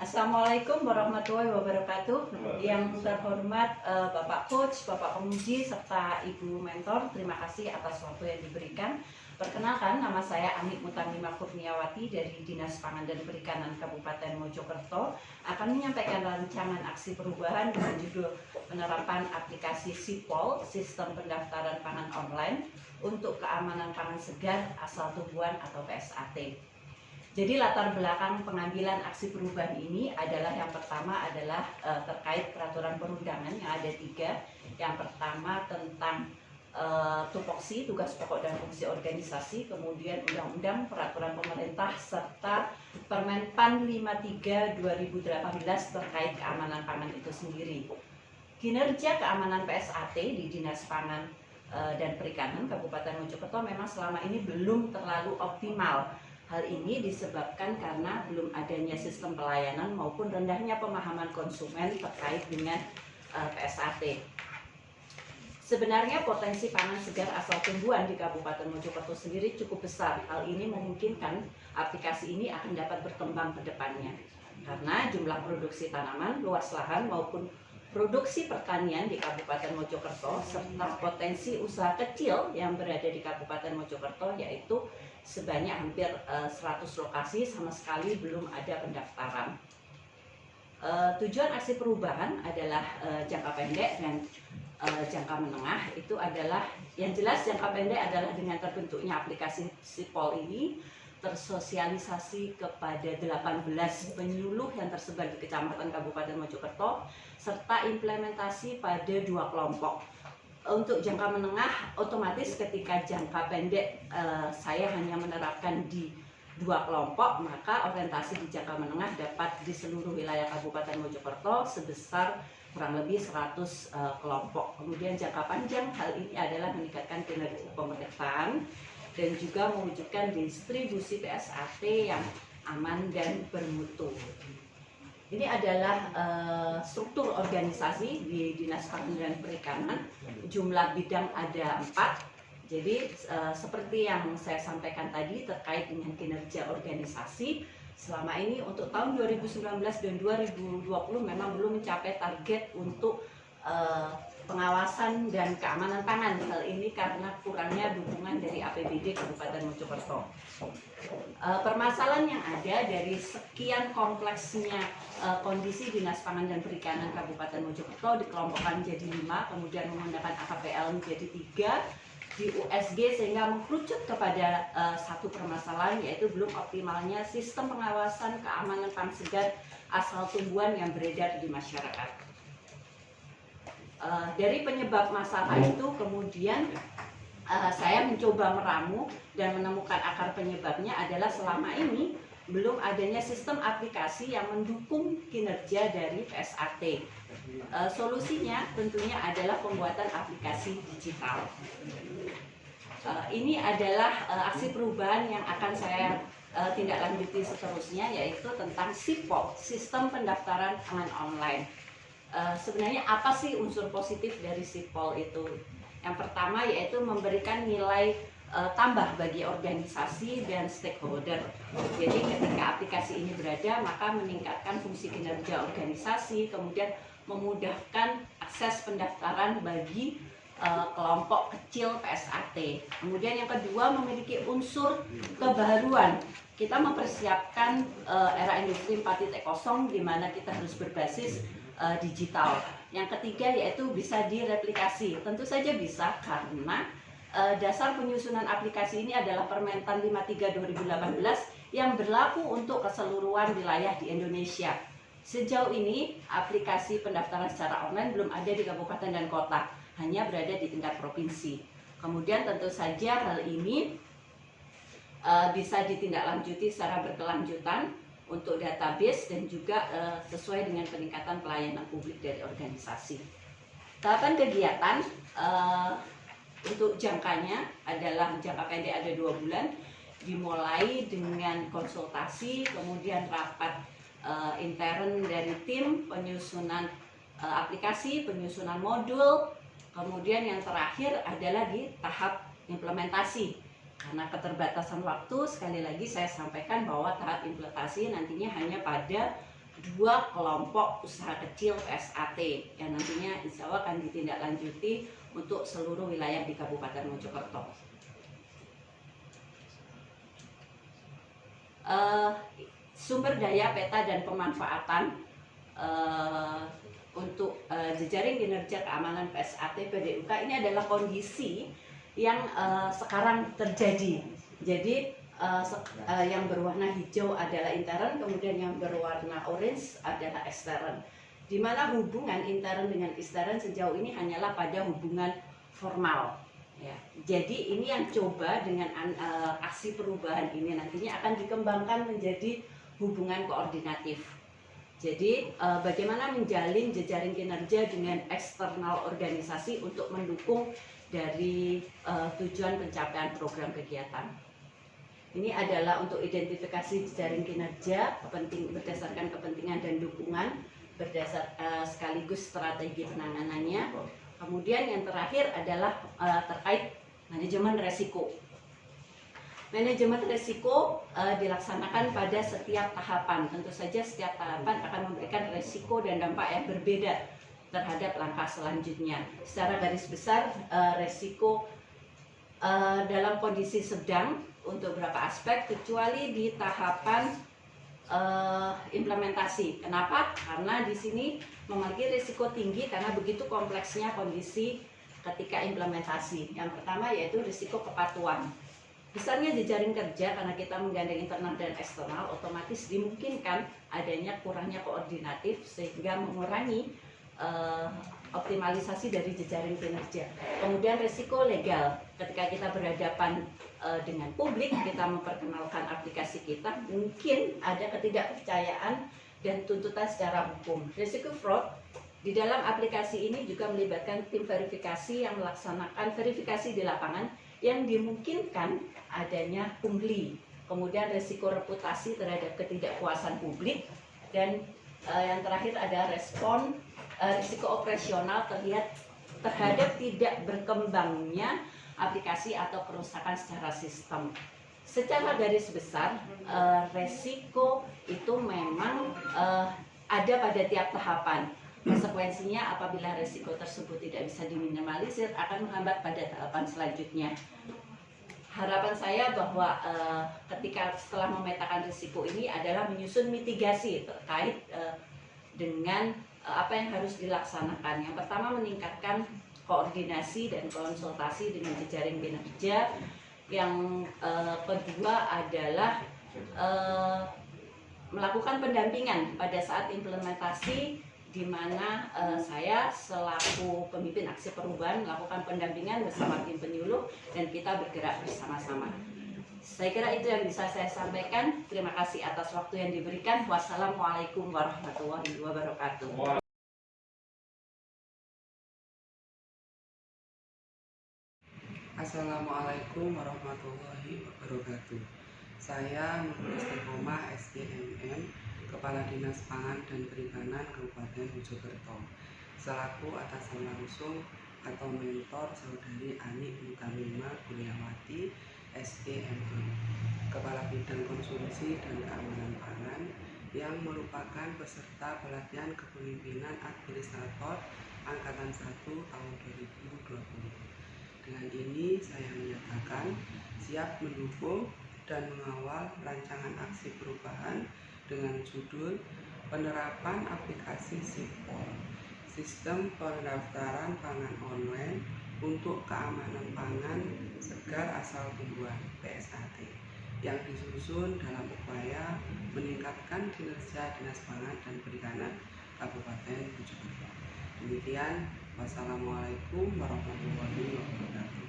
Assalamualaikum warahmatullahi wabarakatuh. Yang terhormat Bapak Coach, Bapak Pemuji, serta Ibu Mentor, terima kasih atas waktu yang diberikan. Perkenalkan, nama saya Anik Mutamima Kurniawati dari Dinas Pangan dan Perikanan Kabupaten Mojokerto akan menyampaikan rancangan aksi perubahan dengan judul penerapan aplikasi SIPOL, Sistem Pendaftaran Pangan Online untuk Keamanan Pangan Segar Asal Tumbuhan atau PSAT. Jadi latar belakang pengambilan aksi perubahan ini adalah yang pertama adalah terkait peraturan perundangan yang ada 3. Yang pertama tentang tupoksi, tugas pokok dan fungsi organisasi, kemudian undang-undang peraturan pemerintah serta Permenpan 53 2018 terkait keamanan pangan itu sendiri. Kinerja keamanan PSAT di Dinas Pangan dan Perikanan Kabupaten Mojokerto memang selama ini belum terlalu optimal. Hal ini disebabkan karena belum adanya sistem pelayanan maupun rendahnya pemahaman konsumen terkait dengan PSAT. Sebenarnya potensi pangan segar asal tumbuhan di Kabupaten Mojokerto sendiri cukup besar. Hal ini memungkinkan aplikasi ini akan dapat berkembang ke depannya. Karena jumlah produksi tanaman, luas lahan maupun produksi pertanian di Kabupaten Mojokerto serta potensi usaha kecil yang berada di Kabupaten Mojokerto yaitu sebanyak hampir 100 lokasi sama sekali belum ada pendaftaran. Tujuan aksi perubahan adalah jangka pendek dan jangka menengah. Itu adalah yang jelas jangka pendek adalah dengan terbentuknya aplikasi SIPOL ini tersosialisasi kepada 18 penyuluh yang tersebar di Kecamatan Kabupaten Mojokerto serta implementasi pada 2 kelompok. Untuk jangka menengah, otomatis ketika jangka pendek saya hanya menerapkan di 2 kelompok, maka orientasi di jangka menengah dapat di seluruh wilayah Kabupaten Mojokerto sebesar kurang lebih 100 kelompok. Kemudian jangka panjang, hal ini adalah meningkatkan kinerja pemerintahan dan juga mewujudkan distribusi PSAT yang aman dan bermutu. Ini adalah struktur organisasi di Dinas Pangan dan Perikanan. Jumlah bidang ada 4. Jadi seperti yang saya sampaikan tadi terkait dengan kinerja organisasi, selama ini untuk tahun 2019 dan 2020 memang belum mencapai target untuk pengawasan dan keamanan pangan. Hal ini karena kurangnya dukungan dari APBD Kabupaten Mojokerto. Permasalahan yang ada dari sekian kompleksnya kondisi Dinas Pangan dan Perikanan Kabupaten Mojokerto dikelompokkan menjadi 5, kemudian menggunakan AKPL menjadi 3 di USG sehingga mengkerucut kepada satu permasalahan yaitu belum optimalnya sistem pengawasan keamanan pangan segar asal tumbuhan yang beredar di masyarakat. Dari penyebab masalah itu kemudian saya mencoba meramu dan menemukan akar penyebabnya adalah selama ini belum adanya sistem aplikasi yang mendukung kinerja dari PSAT. Solusinya tentunya adalah pembuatan aplikasi digital. Ini adalah aksi perubahan yang akan saya tindak lanjuti seterusnya, yaitu tentang SIPOL, Sistem Pendaftaran Pangan Online. Sebenarnya apa sih unsur positif dari SIPOL itu? Yang pertama yaitu memberikan nilai tambah bagi organisasi dan stakeholder. Jadi ketika aplikasi ini berada, maka meningkatkan fungsi kinerja organisasi, kemudian memudahkan akses pendaftaran bagi kelompok kecil PSAT. Kemudian yang kedua memiliki unsur kebaruan. Kita mempersiapkan era industri 4.0 di mana kita harus berbasis digital. Yang ketiga yaitu bisa direplikasi. Tentu saja bisa karena dasar penyusunan aplikasi ini adalah Permentan 53 2018 yang berlaku untuk keseluruhan wilayah di Indonesia. Sejauh ini aplikasi pendaftaran secara online belum ada di kabupaten dan kota, hanya berada di tingkat provinsi. Kemudian tentu saja hal ini bisa ditindaklanjuti secara berkelanjutan untuk database dan juga sesuai dengan peningkatan pelayanan publik dari organisasi. Tahapan kegiatan untuk jangkanya adalah jangka pendek ada 2 bulan, dimulai dengan konsultasi, kemudian rapat intern dari tim, penyusunan aplikasi, penyusunan modul, kemudian yang terakhir adalah di tahap implementasi. Karena keterbatasan waktu, sekali lagi saya sampaikan bahwa tahap implementasi nantinya hanya pada 2 kelompok usaha kecil PSAT yang nantinya insya Allah akan ditindaklanjuti untuk seluruh wilayah di Kabupaten Mojokerto. Sumber daya, peta, dan pemanfaatan untuk jejaring kinerja keamanan PSAT PDUK ini adalah kondisi yang sekarang terjadi. Jadi yang berwarna hijau adalah intern, kemudian yang berwarna orange adalah extern. Di mana hubungan intern dengan extern sejauh ini hanyalah pada hubungan formal. Ya, jadi ini yang coba dengan aksi perubahan ini nantinya akan dikembangkan menjadi hubungan koordinatif. Jadi bagaimana menjalin jejaring kinerja dengan eksternal organisasi untuk mendukung dari tujuan pencapaian program kegiatan. Ini adalah untuk identifikasi jejaring kinerja berdasarkan kepentingan dan dukungan sekaligus strategi penanganannya. Kemudian yang terakhir adalah terkait manajemen resiko. Manajemen resiko dilaksanakan pada setiap tahapan. Tentu saja setiap tahapan akan memberikan resiko dan dampak yang berbeda terhadap langkah selanjutnya. Secara garis besar resiko dalam kondisi sedang untuk beberapa aspek, kecuali di tahapan implementasi. Kenapa? Karena di sini memiliki risiko tinggi karena begitu kompleksnya kondisi ketika implementasi. Yang pertama yaitu risiko kepatuhan. Besarnya jejaring kerja karena kita menggandeng internal dan eksternal, otomatis dimungkinkan adanya kurangnya koordinatif sehingga mengurangi optimalisasi dari jejaring kinerja. Kemudian risiko legal, ketika kita berhadapan dengan publik, kita memperkenalkan aplikasi kita, mungkin ada ketidakpercayaan dan tuntutan secara hukum. Risiko fraud di dalam aplikasi ini juga melibatkan tim verifikasi yang melaksanakan verifikasi di lapangan yang dimungkinkan adanya pungli. Kemudian risiko reputasi terhadap ketidakpuasan publik, dan yang terakhir ada risiko operasional terhadap tidak berkembangnya aplikasi atau kerusakan secara sistem. Secara garis besar, resiko itu memang ada pada tiap tahapan. Konsekuensinya apabila resiko tersebut tidak bisa diminimalisir akan menghambat pada tahapan selanjutnya. Harapan saya bahwa ketika setelah memetakan risiko ini adalah menyusun mitigasi terkait dengan apa yang harus dilaksanakan. Yang pertama, meningkatkan koordinasi dan konsultasi dengan jejaring kinerja. Yang kedua adalah melakukan pendampingan pada saat implementasi, di mana saya selaku pemimpin aksi perubahan melakukan pendampingan bersama tim penyuluh dan kita bergerak bersama-sama. Saya kira itu yang bisa saya sampaikan. Terima kasih atas waktu yang diberikan. Wassalamualaikum warahmatullahi wabarakatuh. Assalamualaikum warahmatullahi wabarakatuh. Saya Nurul Istiqomah SDMM, Kepala Dinas Pangan dan Perikanan Kabupaten Mojokerto, selaku atasan langsung atau mentor saudari Ani Mutamima Guliawati SDMM, Kepala Bidang Konsumsi dan Keamanan Pangan, yang merupakan peserta pelatihan kepemimpinan administrator Angkatan 1 tahun 2020. Dengan ini saya menyatakan siap mendukung dan mengawal rancangan aksi perubahan dengan judul Penerapan Aplikasi SIPOL, Sistem Pendaftaran Pangan Online untuk Keamanan Pangan Segar Asal Tumbuhan PSAT, yang disusun dalam upaya meningkatkan kinerja Dinas Pangan dan Perikanan Kabupaten Mojokerto. Demikian, wassalamualaikum warahmatullahi wabarakatuh.